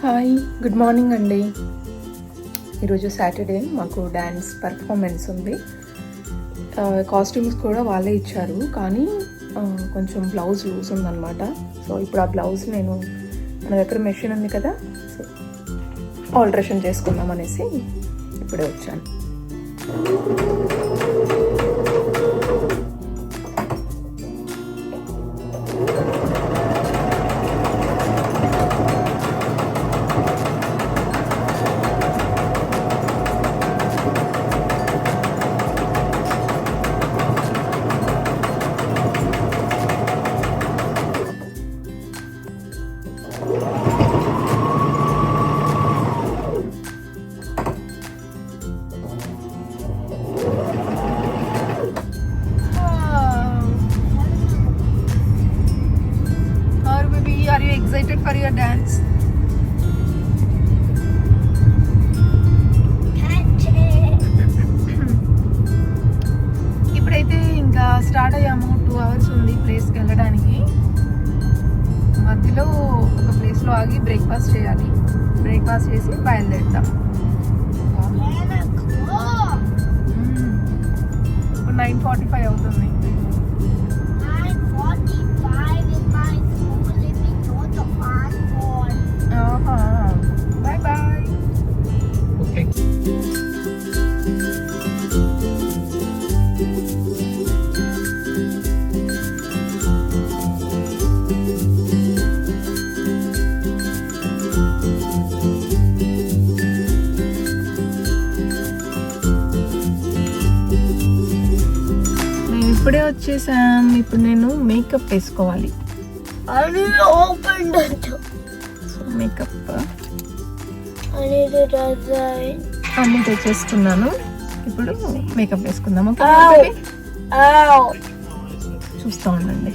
Hi, good morning అండి. ఈరోజు Saturday, మాకు డ్యాన్స్ పర్ఫార్మెన్స్ ఉంది. కాస్ట్యూమ్స్ కూడా వాళ్ళే ఇచ్చారు, కానీ కొంచెం బ్లౌజ్ లూజ్ ఉందన్నమాట. సో ఇప్పుడు ఆ బ్లౌజ్ నేను మన దగ్గర మెషిన్ ఉంది కదా, సో ఆల్టరేషన్ చేసుకుందాం అనేసి ఇప్పుడే వచ్చాను. Are you excited for your dance? ఇప్పుడైతే ఇంకా స్టార్ట్ అయ్యాము. 2 hours ఉంది ప్లేస్కి వెళ్ళడానికి. మధ్యలో ఒక ప్లేస్లో ఆగి బ్రేక్ఫాస్ట్ చేయాలి. బ్రేక్ఫాస్ట్ చేసి బయలుదేరుతాం. ఇప్పుడు 9:45 అవుతుంది. ఇప్పుడే వచ్చేసాం. ఇప్పుడు నేను మేకప్ వేసుకోవాలి. మేకప్ అన్నీ తెచ్చేసుకున్నాను. ఇప్పుడు మేకప్ వేసుకుందాం. ఓకే, చూస్తూ ఉండండి.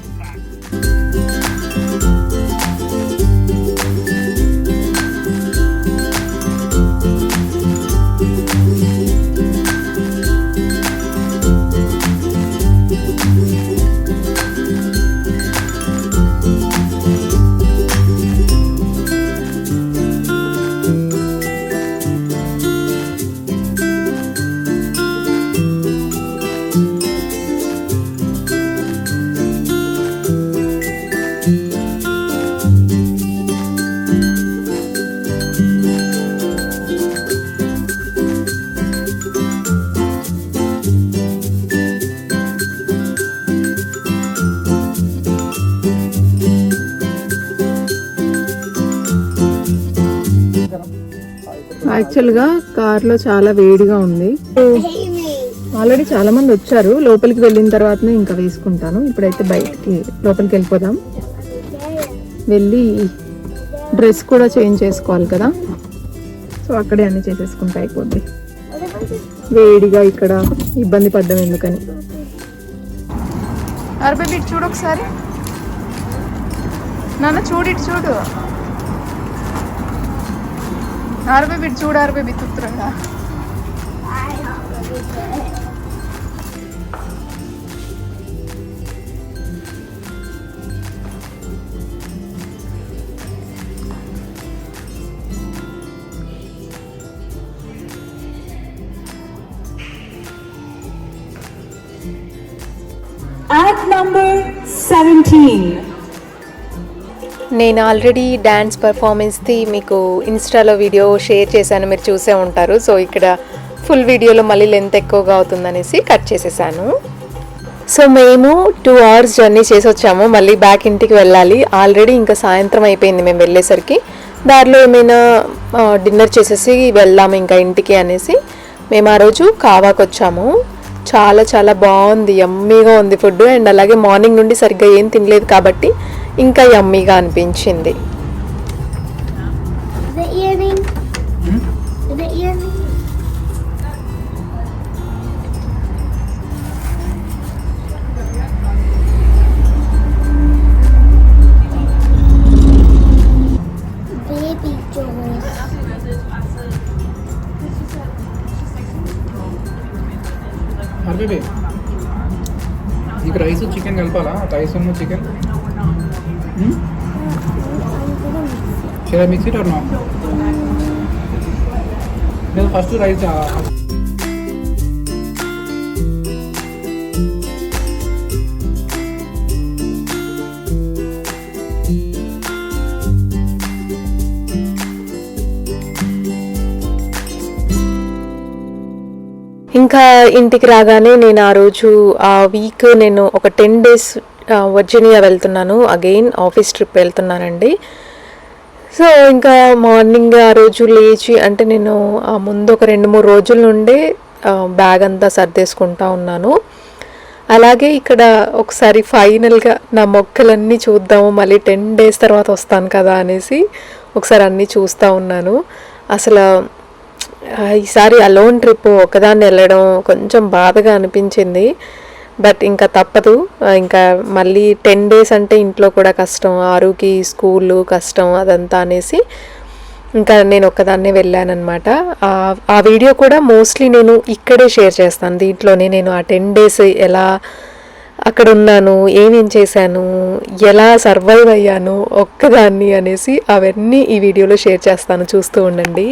యాక్చువల్గా కార్లో చాలా వేడిగా ఉంది. ఆల్రెడీ చాలా మంది వచ్చారు. లోపలికి వెళ్ళిన తర్వాతనే ఇంకా వేసుకుంటాను. ఇప్పుడైతే బయటికి లోపలికి వెళ్ళిపోదాం. వెళ్ళి డ్రెస్ కూడా చేంజ్ చేసుకోవాలి కదా, సో అక్కడే అన్ని చేసేసుకుంటా అయిపోద్ది. వేడిగా ఇక్కడ ఇబ్బంది పడ్డం ఎందుకని. అరే ఇటు చూడు ఒకసారి. నాన్న చూడు, ఇటు చూడు. ఆర్బేబీ చూడు, ఆర్బేబీ తుత్రంగా. At number 17. నేను ఆల్రెడీ డ్యాన్స్ పర్ఫార్మెన్స్ది మీకు ఇన్స్టాలో వీడియో షేర్ చేశాను, మీరు చూసే ఉంటారు. సో ఇక్కడ ఫుల్ వీడియోలో మళ్ళీ లెంత్ ఎక్కువగా అవుతుందనేసి కట్ చేసేసాను. సో మేము 2 hours జర్నీ చేసి వచ్చాము. మళ్ళీ బ్యాక్ ఇంటికి వెళ్ళాలి. ఆల్రెడీ ఇంకా సాయంత్రం అయిపోయింది మేము వెళ్ళేసరికి. దారిలో ఏమైనా డిన్నర్ చేసేసి వెళ్దాము ఇంకా ఇంటికి అనేసి మేము ఆ రోజు కావాకి వచ్చాము. చాలా చాలా బాగుంది, యమ్మీగా ఉంది ఫుడ్. అండ్ అలాగే మార్నింగ్ నుండి సరిగ్గా ఏం తినలేదు కాబట్టి ఇంకా యమ్మీగా అనిపించింది. నీకు రైస్ చికెన్ కలపాలా? రైస్ ఉన్న chicken Shall I mix it or not? No, first rice. ఇంకా ఇంటికి రాగానే నేను ఆ రోజు ఆ వీక్ నేను ఒక 10 days వర్జీనియా వెళ్తున్నాను. అగైన్ ఆఫీస్ ట్రిప్ వెళ్తున్నానండి. సో ఇంకా మార్నింగ్ ఆ రోజు లేచి అంటే నేను ముందు ఒక 2-3 రోజుల నుండే బ్యాగ్ అంతా సర్దేసుకుంటా ఉన్నాను. అలాగే ఇక్కడ ఒకసారి ఫైనల్గా నా మొక్కలన్నీ చూద్దాము, మళ్ళీ 10 days తర్వాత వస్తాను కదా అనేసి ఒకసారి అన్నీ చూస్తూ ఉన్నాను. అసలు ఈసారి అలోన్ ట్రిప్ ఒకదాన్ని వెళ్ళడం కొంచెం బాధగా అనిపించింది. బట్ ఇంకా తప్పదు, ఇంకా మళ్ళీ 10 days అంటే ఇంట్లో కూడా కష్టం, ఆరుకి స్కూలు కష్టం అదంతా అనేసి ఇంకా నేను ఒక్కదాన్నే వెళ్ళానమాట. ఆ వీడియో కూడా మోస్ట్లీ నేను ఇక్కడే షేర్ చేస్తాను. దీంట్లోనే నేను ఆ 10 days ఎలా అక్కడ ఉన్నాను, ఏమేం చేశాను, ఎలా సర్వైవ్ అయ్యాను ఒక్కదాన్ని అనేసి అవన్నీ ఈ వీడియోలో షేర్ చేస్తాను, చూస్తూ ఉండండి.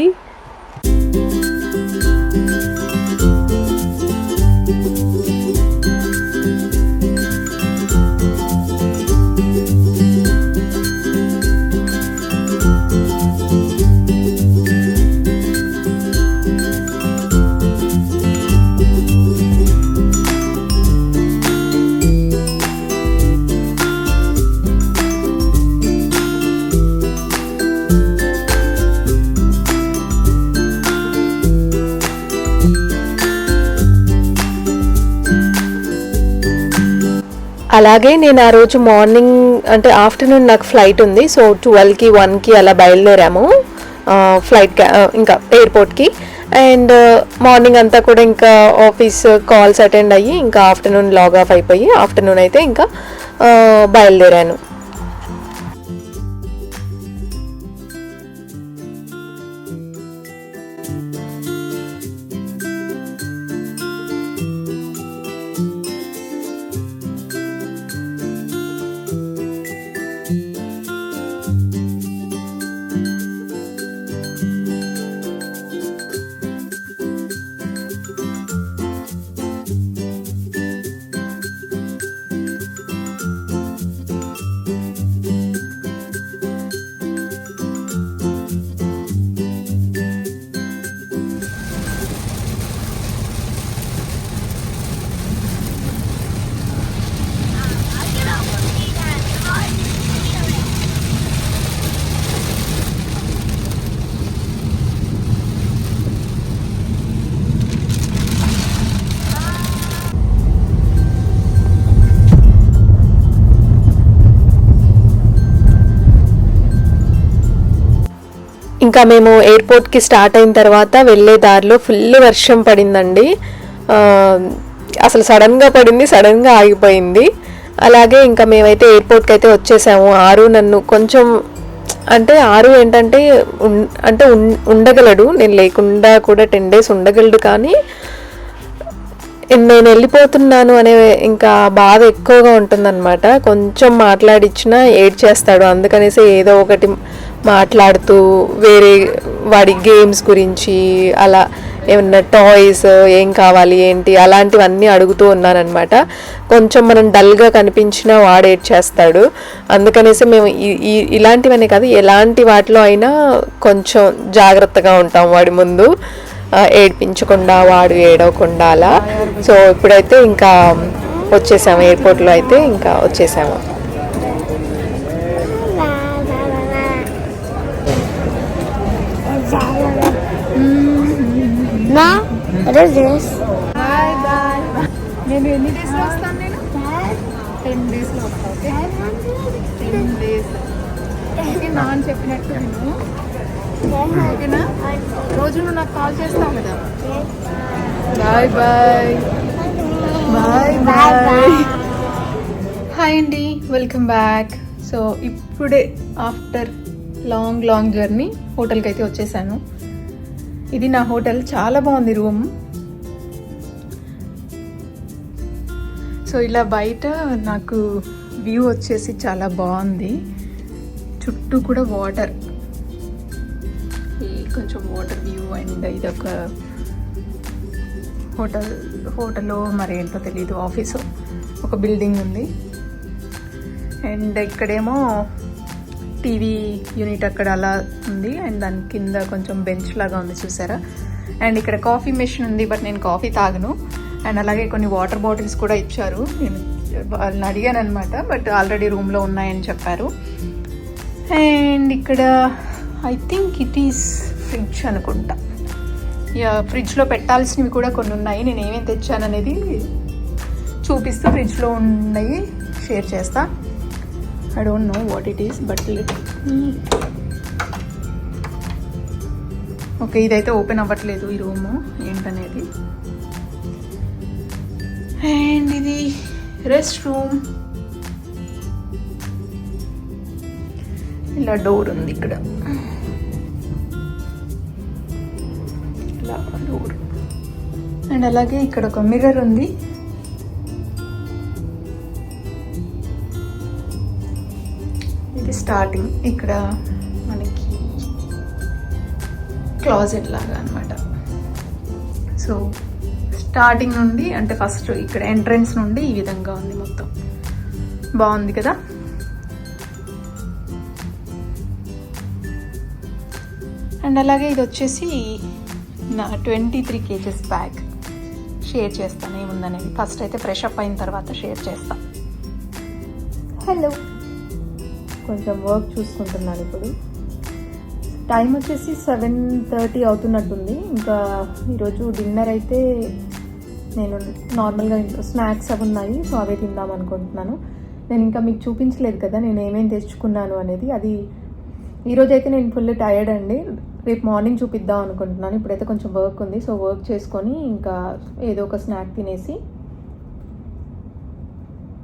అలాగే నేను ఆ రోజు మార్నింగ్ అంటే ఆఫ్టర్నూన్ నాకు ఫ్లైట్ ఉంది. సో 12కి 1కి అలా బయలుదేరాము ఫ్లైట్కి, ఇంకా ఎయిర్పోర్ట్కి. అండ్ మార్నింగ్ అంతా కూడా ఇంకా ఆఫీస్ కాల్స్ అటెండ్ అయ్యి ఇంకా ఆఫ్టర్నూన్ లాగ్ ఆఫ్ అయిపోయి ఆఫ్టర్నూన్ అయితే ఇంకా బయలుదేరాను. ఇంకా మేము ఎయిర్పోర్ట్కి స్టార్ట్ అయిన తర్వాత వెళ్ళే దారిలో ఫుల్ వర్షం పడిందండి. అసలు సడన్గా పడింది, సడన్గా ఆగిపోయింది. అలాగే ఇంకా మేమైతే ఎయిర్పోర్ట్కి అయితే వచ్చేసాము. ఆరు నన్ను కొంచెం అంటే ఆరు ఏంటంటే ఉండగలడు, నేను లేకుండా కూడా 10 days ఉండగలడు, కానీ నేను వెళ్ళిపోతున్నాను అనే ఇంకా బాధ ఎక్కువగా ఉంటుందన్నమాట. కొంచెం మాట్లాడిచ్చినా ఏడ్చేస్తాడు. అందుకనేసి ఏదో ఒకటి మాట్లాడుతూ వేరే వాడి గేమ్స్ గురించి అలా ఏమన్నా టాయ్స్ ఏం కావాలి ఏంటి అలాంటివన్నీ అడుగుతూ ఉన్నానన్నమాట. కొంచెం మనం డల్గా కనిపించినా వాడు ఏడ్చేస్తాడు. అందుకనేసి మేము ఇలాంటివనే కాదు ఎలాంటి వాటిలో అయినా కొంచెం జాగ్రత్తగా ఉంటాం వాడి ముందు, ఏడ్పించకుండా వాడు ఏడవకుండా అలా. సో ఇప్పుడైతే ఇంకా వచ్చేసాము, ఎయిర్పోర్ట్లో అయితే ఇంకా వచ్చేసాము. What is this? నేను ఎన్ని డేస్లో వస్తాను? నేను 10 daysలో వస్తాను. ఓకే 10 days ఓకే నా అని చెప్పినట్టు నేను ఓకేనా? రోజు నువ్వు నాకు కాల్ చేస్తావు కదా. Bye bye bye bye. Hi అండి, వెల్కమ్ బ్యాక్. సో ఇప్పుడే ఆఫ్టర్ లాంగ్ జర్నీ హోటల్కి అయితే వచ్చేసాను. ఇది నా హోటల్, చాలా బాగుంది రూమ్. సో ఇలా బయట నాకు వ్యూ వచ్చేసి చాలా బాగుంది, చుట్టూ కూడా వాటర్. కొంచెం వాటర్ వ్యూ అండ్ ఇదొక హోటల్లో మరి ఏంటో తెలీదు, ఆఫీసు, ఒక బిల్డింగ్ ఉంది. అండ్ ఇక్కడేమో టీవీ యూనిట్ అక్కడ అలా ఉంది. అండ్ దాని కింద కొంచెం బెంచ్ లాగా ఉంది చూసారా. అండ్ ఇక్కడ కాఫీ మెషిన్ ఉంది, బట్ నేను కాఫీ తాగను. అండ్ అలాగే కొన్ని వాటర్ బాటిల్స్ కూడా ఇచ్చారు. నేను వాళ్ళని అడిగాను అనమాట, బట్ ఆల్రెడీ రూమ్లో ఉన్నాయని చెప్పారు. అండ్ ఇక్కడ I think it is fridge అనుకుంటా. ఫ్రిడ్జ్లో పెట్టాల్సినవి కూడా కొన్ని ఉన్నాయి. నేను ఏమేమి తెచ్చాను అనేది చూపిస్తూ ఫ్రిడ్జ్లో ఉన్నాయి షేర్ చేస్తా. I don't know what it is, but okay, ఇదైతే ఓపెన్ అవ్వట్లేదు ఈ రూము ఏంటనేది. అండ్ ఇది రెస్ట్ రూమ్. ఇలా డోర్ ఉంది ఇక్కడ, ఇలా డోర్. అండ్ అలాగే ఇక్కడ ఒక మిర్రర్ ఉంది. ఇది స్టార్టింగ్, ఇక్కడ మనకి క్లాజెట్ లాగా అనమాట. సో స్టార్టింగ్ నుండి అంటే ఫస్ట్ ఇక్కడ ఎంట్రన్స్ నుండి ఈ విధంగా ఉంది మొత్తం. బాగుంది కదా. అండ్ అలాగే ఇది వచ్చేసి నా 23 kgs బ్యాగ్. షేర్ చేస్తాను ఏముందనేది. ఫస్ట్ అయితే ఫ్రెష్ అప్ అయిన తర్వాత షేర్ చేస్తా. హలో, కొంచెం వర్క్ చూసుకుంటున్నాను ఇప్పుడు. టైం వచ్చేసి 7:30 అవుతున్నట్టుంది. ఇంకా ఈరోజు డిన్నర్ అయితే నేను నార్మల్గా ఇంట్లో స్నాక్స్ అవి ఉన్నాయి, సో అవే తిందాం అనుకుంటున్నాను. నేను ఇంకా మీకు చూపించలేదు కదా నేను ఏమేమి తెచ్చుకున్నాను అనేది. అది ఈరోజు అయితే నేను ఫుల్ టైర్డ్ అండి. రేపు మార్నింగ్ చూపిద్దాం అనుకుంటున్నాను. ఇప్పుడైతే కొంచెం వర్క్ ఉంది, సో వర్క్ చేసుకొని ఇంకా ఏదో ఒక స్నాక్ తినేసి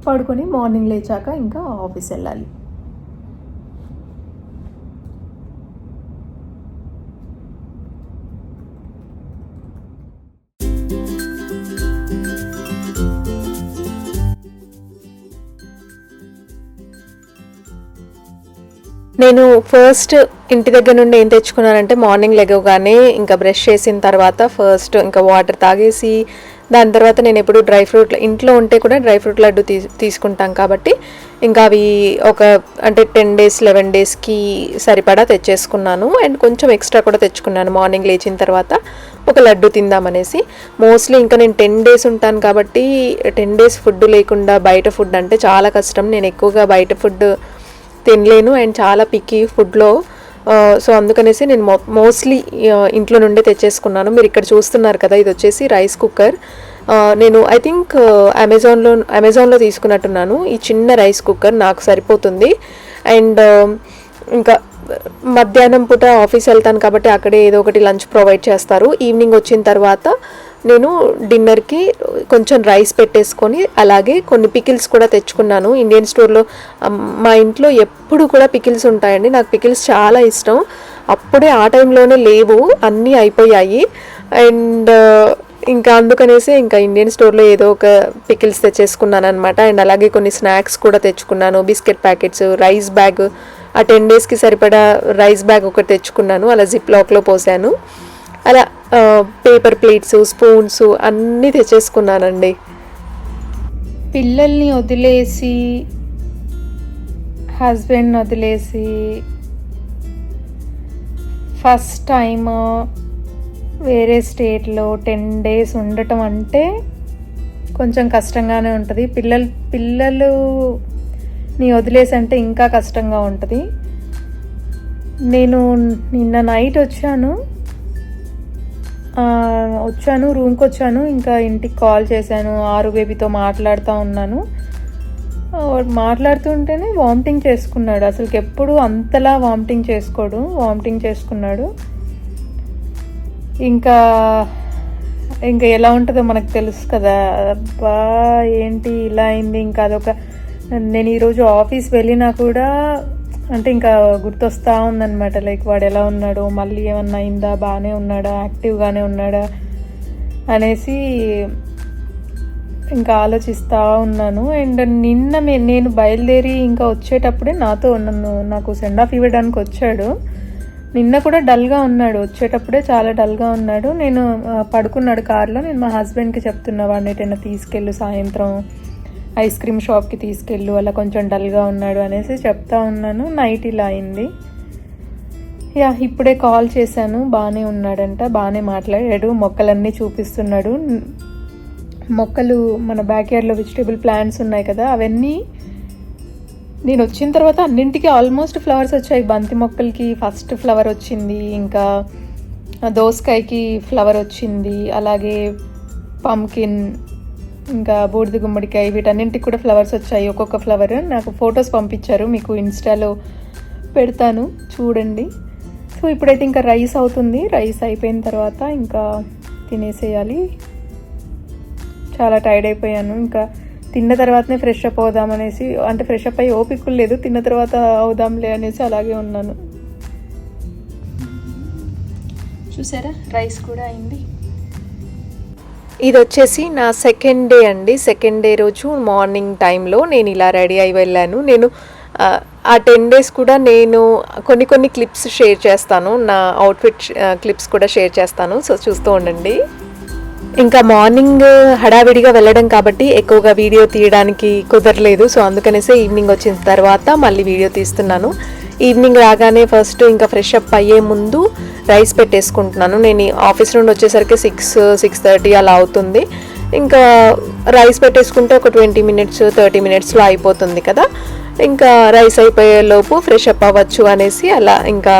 పడుకొని మార్నింగ్ లేచాక ఇంకా ఆఫీస్ వెళ్ళాలి. నేను ఫస్ట్ ఇంటి దగ్గర నుండి ఏం తెచ్చుకున్నానంటే మార్నింగ్ లెగవగానే ఇంకా బ్రష్ చేసిన తర్వాత ఫస్ట్ ఇంకా వాటర్ తాగేసి దాని తర్వాత నేను ఎప్పుడు డ్రై ఫ్రూట్ ఇంట్లో ఉంటే కూడా డ్రై ఫ్రూట్ లడ్డు తీసుకుంటాం కాబట్టి ఇంకా అవి ఒక అంటే 10 days 11 daysకి సరిపడా తెచ్చేసుకున్నాను. అండ్ కొంచెం ఎక్స్ట్రా కూడా తెచ్చుకున్నాను మార్నింగ్ లేచిన తర్వాత ఒక లడ్డు తిందామనేసి. మోస్ట్లీ ఇంకా నేను 10 days ఉంటాను కాబట్టి 10 days ఫుడ్ లేకుండా బయట ఫుడ్ అంటే చాలా కష్టం. నేను ఎక్కువగా బయట ఫుడ్ తినలేను అండ్ చాలా పిక్కీ ఫుడ్లో. సో అందుకనేసి నేను మోస్ట్లీ ఇంట్లో నుండే తెచ్చేసుకున్నాను. మీరు ఇక్కడ చూస్తున్నారు కదా, ఇది వచ్చేసి రైస్ కుక్కర్. నేను ఐ థింక్ అమెజాన్లో తీసుకున్నట్టున్నాను. ఈ చిన్న రైస్ కుక్కర్ నాకు సరిపోతుంది. అండ్ ఇంకా మధ్యాహ్నం పూట ఆఫీస్ వెళ్తాను కాబట్టి అక్కడే ఏదో ఒకటి లంచ్ ప్రొవైడ్ చేస్తారు. ఈవినింగ్ వచ్చిన తర్వాత నేను డిన్నర్కి కొంచెం రైస్ పెట్టేసుకొని అలాగే కొన్ని పికిల్స్ కూడా తెచ్చుకున్నాను. ఇండియన్ స్టోర్లో మా ఇంట్లో ఎప్పుడు కూడా పికిల్స్ ఉంటాయండి. నాకు పికిల్స్ చాలా ఇష్టం. అప్పుడే ఆ టైంలోనే లేవు, అన్నీ అయిపోయాయి. అండ్ ఇంకా అందుకనేసి ఇంకా ఇండియన్ స్టోర్లో ఏదో ఒక పికిల్స్ తెచ్చేసుకున్నాను అనమాట. అండ్ అలాగే కొన్ని స్నాక్స్ కూడా తెచ్చుకున్నాను, బిస్కెట్ ప్యాకెట్స్, రైస్ బ్యాగ్, ఆ 10 daysకి సరిపడా రైస్ బ్యాగ్ ఒకటి తెచ్చుకున్నాను. అలా జిప్ లాక్లో పోసాను. అలా పేపర్ ప్లేట్స్, స్పూన్స్ అన్నీ తెచ్చేసుకున్నానండి. పిల్లల్ని వదిలేసి హస్బెండ్ వదిలేసి ఫస్ట్ టైం వేరే స్టేట్లో 10 days ఉండటం అంటే కొంచెం కష్టంగానే ఉంటుంది. పిల్లలుని వదిలేసి అంటే ఇంకా కష్టంగా ఉంటుంది. నేను నిన్న నైట్ వచ్చాను, రూమ్కి వచ్చాను. ఇంకా ఇంటికి కాల్ చేశాను, ఆరు బేబీతో మాట్లాడుతూ ఉన్నాను. మాట్లాడుతుంటేనే వామిటింగ్ చేసుకున్నాడు. అసలుకి ఎప్పుడు అంతలా వామిటింగ్ చేసుకున్నాడు. ఇంకా ఎలా ఉంటుందో మనకు తెలుసు కదా. అబ్బా ఏంటి ఇలా అయింది. ఇంకా అదొక నేను ఈరోజు ఆఫీస్ వెళ్ళినా కూడా అంటే ఇంకా గుర్తొస్తూ ఉందన్నమాట. లైక్ వాడు ఎలా ఉన్నాడో, మళ్ళీ ఏమన్నా అయిందా, బాగానే ఉన్నాడా, యాక్టివ్గానే ఉన్నాడా అనేసి ఇంకా ఆలోచిస్తూ ఉన్నాను. అండ్ నిన్న నేను బయలుదేరి ఇంకా వచ్చేటప్పుడే నాకు సెండ్ ఆఫ్ ఇవ్వడానికి వచ్చాడు. నిన్న కూడా డల్గా ఉన్నాడు, వచ్చేటప్పుడే చాలా డల్గా ఉన్నాడు. నేను పడుకున్నాడు కార్లో. నేను మా హస్బెండ్కి చెప్తున్నా, వాడిని ఎటైనా తీసుకెళ్ళు, సాయంత్రం ఐస్ క్రీమ్ షాప్కి తీసుకెళ్ళు, అలా కొంచెం డల్గా ఉన్నాడు అనేసి చెప్తా ఉన్నాను. నైట్ ఇలా అయింది. యా, ఇప్పుడే కాల్ చేశాను. బాగానే ఉన్నాడంట, బాగానే మాట్లాడాడు, మొక్కలన్నీ చూపిస్తున్నాడు. మొక్కలు మన బ్యాక్ యార్డ్లో వెజిటేబుల్ ప్లాంట్స్ ఉన్నాయి కదా, అవన్నీ నేను వచ్చిన తర్వాత అన్నింటికి ఆల్మోస్ట్ ఫ్లవర్స్ వచ్చాయి. బంతి మొక్కలకి ఫస్ట్ ఫ్లవర్ వచ్చింది, ఇంకా దోసకాయకి ఫ్లవర్ వచ్చింది, అలాగే పంకిన్, ఇంకా బూడిద గుమ్మడికాయ, వీటన్నింటికి కూడా ఫ్లవర్స్ వచ్చాయి. ఒక్కొక్క ఫ్లవర్ నాకు ఫొటోస్ పంపించారు, మీకు ఇన్స్టాలో పెడతాను చూడండి. సో ఇప్పుడైతే ఇంకా రైస్ అవుతుంది. రైస్ అయిపోయిన తర్వాత ఇంకా తినేసేయాలి. చాలా టైర్డ్ అయిపోయాను. ఇంకా తిన్న తర్వాతనే ఫ్రెష్ అప్ అవుదామనేసి, అంటే ఫ్రెష్ అప్ అయ్యి ఓపిక లేదు, తిన్న తర్వాత అవుదాంలే అనేసి అలాగే ఉన్నాను. చూసారా, రైస్ కూడా అయింది. ఇది వచ్చేసి నా సెకండ్ డే అండి. సెకండ్ డే రోజు మార్నింగ్ టైంలో నేను ఇలా రెడీ అయి వెళ్ళాను. నేను ఆ 10 days కూడా నేను కొన్ని క్లిప్స్ షేర్ చేస్తాను, నా అవుట్ఫిట్ క్లిప్స్ కూడా షేర్ చేస్తాను. సో చూస్తూ ఉండండి. ఇంకా మార్నింగ్ హడావిడిగా వెళ్ళడం కాబట్టి ఎక్కువగా వీడియో తీయడానికి కుదరలేదు. సో అందుకనేసి ఈవినింగ్ వచ్చిన తర్వాత మళ్ళీ వీడియో తీస్తున్నాను. ఈవినింగ్ రాగానే ఫస్ట్ ఇంకా ఫ్రెష్ అప్ అయ్యే ముందు రైస్ పెట్టేసుకుంటున్నాను. నేను ఆఫీస్ నుండి వచ్చేసరికి 6-6:30 అలా అవుతుంది. ఇంకా రైస్ పెట్టేసుకుంటే ఒక 20 minutes 30 minutesలో అయిపోతుంది కదా. ఇంకా రైస్ అయిపోయేలోపు ఫ్రెష్ అప్ అవ్వచ్చు అనేసి అలా ఇంకా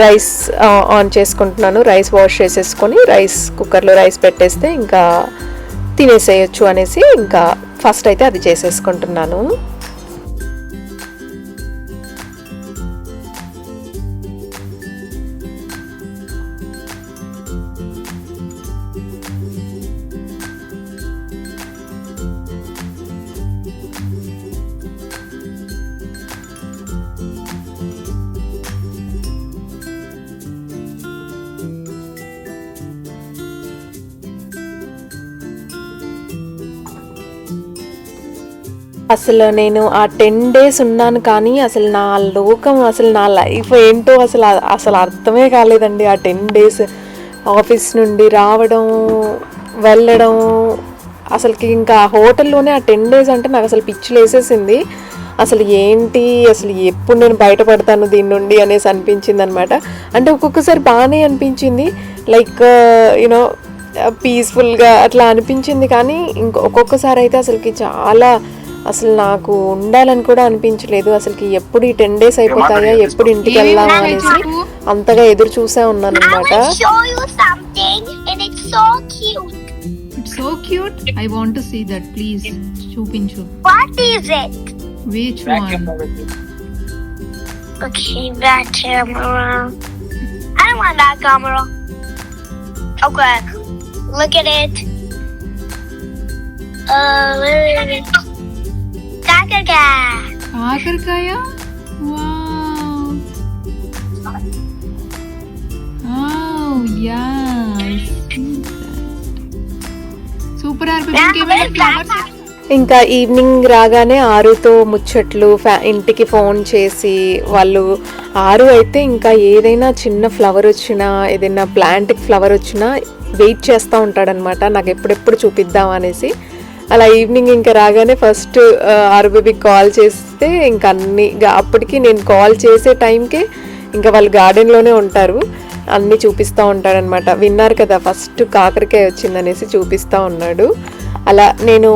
రైస్ ఆన్ చేసుకుంటున్నాను. రైస్ వాష్ చేసేసుకొని రైస్ కుక్కర్లో రైస్ పెట్టేస్తే ఇంకా తినేసేయచ్చు అనేసి ఇంకా ఫస్ట్ అయితే అది చేసేసుకుంటున్నాను. అసలు నేను ఆ 10 days ఉన్నాను, కానీ అసలు నా లోకం, అసలు నా లైఫ్ ఏంటో అసలు అర్థమే కాలేదండి. ఆ 10 days ఆఫీస్ నుండి రావడం వెళ్ళడం, అసలుకి ఇంకా హోటల్లోనే ఆ 10 days అంటే నాకు అసలు పిచ్చి లేసేసింది. అసలు ఏంటి, అసలు ఎప్పుడు నేను బయటపడతాను దీని నుండి అనేసి అనిపించింది అనమాట. అంటే ఒక్కొక్కసారి బాగానే అనిపించింది, లైక్ యూనో పీస్ఫుల్గా అట్లా అనిపించింది. కానీ ఒక్కొక్కసారి అయితే అసలుకి చాలా అసలు నాకు ఉండాలని కూడా అనిపించలేదు. అసలుకి ఎప్పుడు ఈ 10 days అయిపోతాయా, ఎప్పుడు ఇంటికి వెళ్దామా అనేసి అంతగా ఎదురు చూసే ఉన్నాను అనమాట. It's so cute. I want to see that. Please, చూపించు. What is it? Which one? Okay, that camera. I don't want that camera. Okay, look at it. Where is it? కాకరకాయ. Wow. Oh, yes. Super Arby. Flowers. ఇంకా evening రాగానే ఆరుతో ముచ్చట్లు, ఇంటికి phone చేసి వాళ్ళు ఆరు అయితే ఇంకా ఏదైనా చిన్న ఫ్లవర్ వచ్చినా, ఏదైనా ప్లాంట్కి ఫ్లవర్ వచ్చినా వెయిట్ చేస్తూ ఉంటాడనమాట, నాకు ఎప్పుడెప్పుడు చూపిద్దాం అనేసి. అలా ఈవినింగ్ ఇంకా రాగానే ఫస్ట్ ఆరు బేబీకి కాల్ చేస్తే ఇంకా అన్నీ, అప్పటికి నేను కాల్ చేసే టైంకే ఇంకా వాళ్ళు గార్డెన్లోనే ఉంటారు, అన్నీ చూపిస్తూ ఉంటాడనమాట. విన్నారు కదా, ఫస్ట్ కాకరకాయ వచ్చిందనేసి చూపిస్తూ ఉన్నాడు. అలా నేను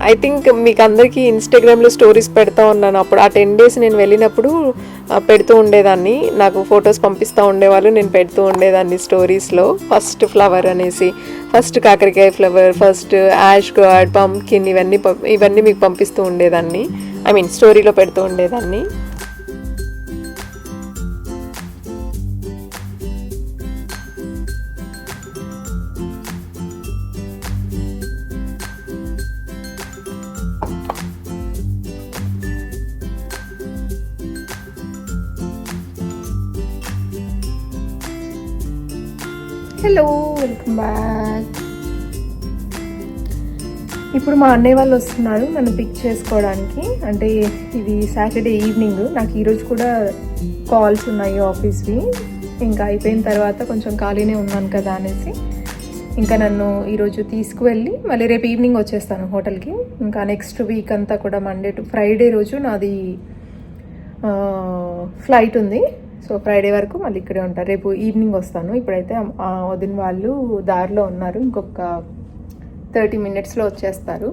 ఐ థింక్ మీకు అందరికీ ఇన్స్టాగ్రామ్లో స్టోరీస్ పెడతా ఉన్నాను. అప్పుడు ఆ 10 days నేను వెళ్ళినప్పుడు పెడుతూ ఉండేదాన్ని, నాకు ఫొటోస్ పంపిస్తూ ఉండేవాళ్ళు, నేను పెడుతూ ఉండేదాన్ని స్టోరీస్లో. ఫస్ట్ ఫ్లవర్ అనేసి, ఫస్ట్ కాకరకాయ flower, first ash gourd, pumpkin, ఇవన్నీ మీకు పంపిస్తూ ఉండేదాన్ని, ఐ మీన్ స్టోరీలో పెడుతూ ఉండేదాన్ని. Hello, welcome back. ఇప్పుడు మా అన్నయ్య వాళ్ళు వస్తున్నారు నన్ను పిక్ చేసుకోవడానికి. అంటే ఇది సాటర్డే ఈవినింగ్, నాకు ఈరోజు కూడా కాల్స్ ఉన్నాయి ఆఫీస్వి. ఇంకా అయిపోయిన తర్వాత కొంచెం ఖాళీనే ఉన్నాను కదా అనేసి ఇంకా నన్ను ఈరోజు తీసుకువెళ్ళి మళ్ళీ రేపు ఈవినింగ్ వచ్చేస్తాను హోటల్కి. ఇంకా నెక్స్ట్ వీక్ అంతా కూడా మండే టు ఫ్రైడే రోజు నాది ఫ్లైట్ ఉంది. సో ఫ్రైడే వరకు మళ్ళీ ఇక్కడే ఉంటారు. రేపు ఈవినింగ్ వస్తాను. ఇప్పుడైతే వదిన వాళ్ళు దారిలో ఉన్నారు, ఇంకొక 30 minutesలో వచ్చేస్తారు.